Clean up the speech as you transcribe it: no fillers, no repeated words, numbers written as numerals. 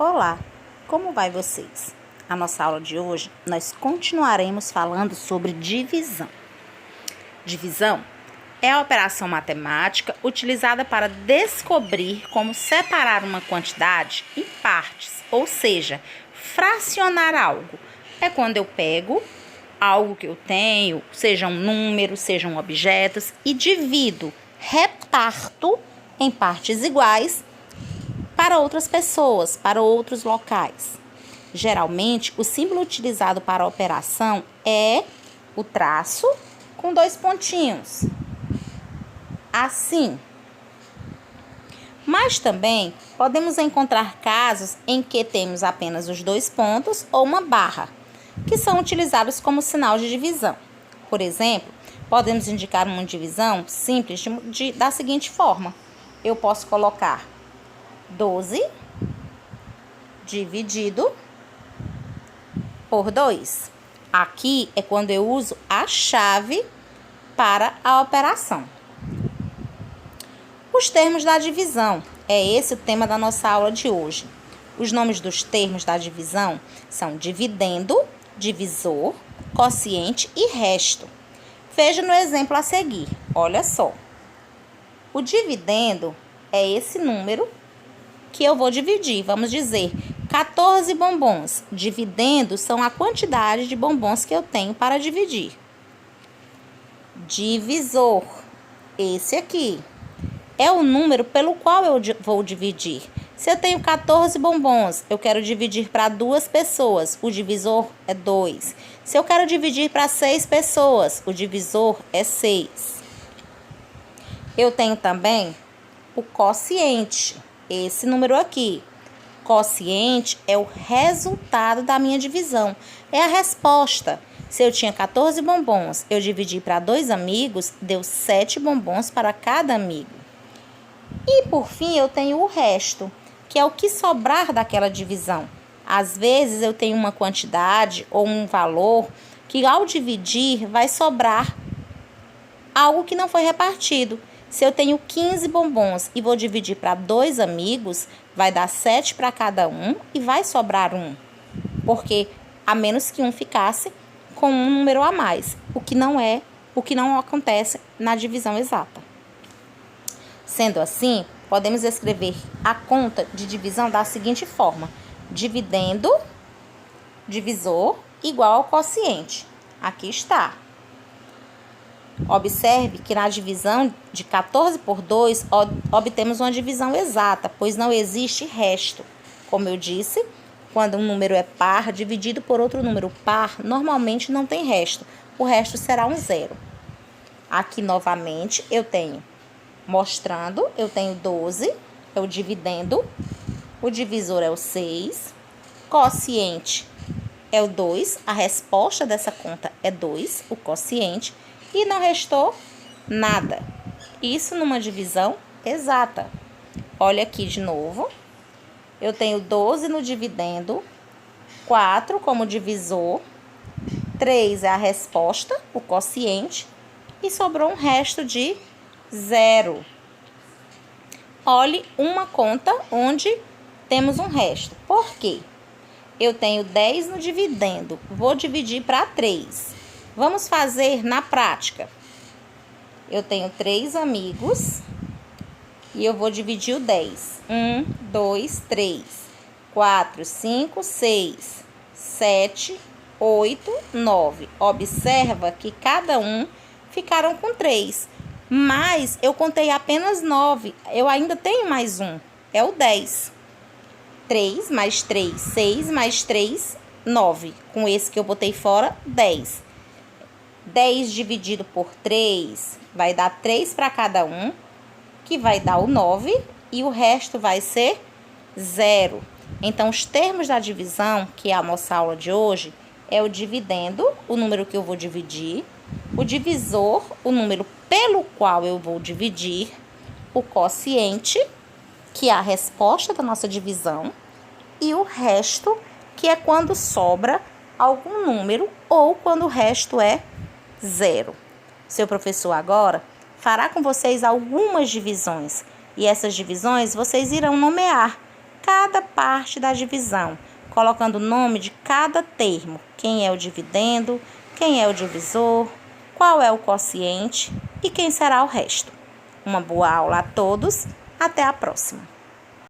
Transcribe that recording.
Olá, como vai vocês? A nossa aula de hoje, nós continuaremos falando sobre divisão. Divisão é a operação matemática utilizada para descobrir como separar uma quantidade em partes, ou seja, fracionar algo. É quando eu pego algo que eu tenho, sejam números, sejam objetos, e divido, reparto em partes iguais para outras pessoas, para outros locais. Geralmente, o símbolo utilizado para a operação é o traço com 2 pontinhos, assim. Mas também podemos encontrar casos em que temos apenas os 2 pontos ou uma barra, que são utilizados como sinal de divisão. Por exemplo, podemos indicar uma divisão simples da seguinte forma. Eu posso colocar 12 dividido por 2. Aqui é quando eu uso a chave para a operação. Os termos da divisão. É esse o tema da nossa aula de hoje. Os nomes dos termos da divisão são dividendo, divisor, quociente e resto. Veja no exemplo a seguir. Olha só. O dividendo é esse número que eu vou dividir. Vamos dizer 14 bombons. Dividendo são a quantidade de bombons que eu tenho para dividir. Divisor, esse aqui, é o número pelo qual eu vou dividir. Se eu tenho 14 bombons, eu quero dividir para 2 pessoas, o divisor é 2. Se eu quero dividir para 6 pessoas, o divisor é 6. Eu tenho também o quociente, esse número aqui. Quociente é o resultado da minha divisão, é a resposta. Se eu tinha 14 bombons, eu dividi para 2 amigos, deu 7 bombons para cada amigo. E por fim eu tenho o resto, que é o que sobrar daquela divisão. Às vezes eu tenho uma quantidade ou um valor que ao dividir vai sobrar algo que não foi repartido. Se eu tenho 15 bombons e vou dividir para 2 amigos, vai dar 7 para cada um e vai sobrar 1. Porque a menos que um ficasse com um número a mais, o que não acontece na divisão exata. Sendo assim, podemos escrever a conta de divisão da seguinte forma: dividendo, divisor, igual ao quociente. Aqui está. Observe que na divisão de 14 por 2, obtemos uma divisão exata, pois não existe resto. Como eu disse, quando um número é par, dividido por outro número par, normalmente não tem resto. O resto será um zero. Aqui, novamente, eu tenho 12, é o dividendo, o divisor é o 6, quociente é o 2, a resposta dessa conta é 2, o quociente, e não restou nada. Isso numa divisão exata. Olha aqui de novo. Eu tenho 12 no dividendo, 4 como divisor, 3 é a resposta, o quociente, e sobrou um resto de 0. Olhe uma conta onde temos um resto. Por quê? Eu tenho 10 no dividendo, vou dividir para 3. Vamos fazer na prática. Eu tenho 3 amigos e eu vou dividir o 10. 1, 2, 3, 4, 5, 6, 7, 8, 9. Observa que cada um ficaram com 3. Mas eu contei apenas 9. Eu ainda tenho mais um. É o 10. 3 mais 3, 6 mais 3, 9. Com esse que eu botei fora, 10. 10 dividido por 3 vai dar 3 para cada um, que vai dar o 9, e o resto vai ser 0. Então, os termos da divisão, que é a nossa aula de hoje, é o dividendo, o número que eu vou dividir, o divisor, o número pelo qual eu vou dividir, o quociente, que é a resposta da nossa divisão, e o resto, que é quando sobra algum número ou quando o resto é 0. Seu professor agora fará com vocês algumas divisões, e essas divisões vocês irão nomear. cada parte da divisão, colocando o nome de cada termo, quem é o dividendo, quem é o divisor, qual é o quociente e quem será o resto. Uma boa aula a todos, até a próxima!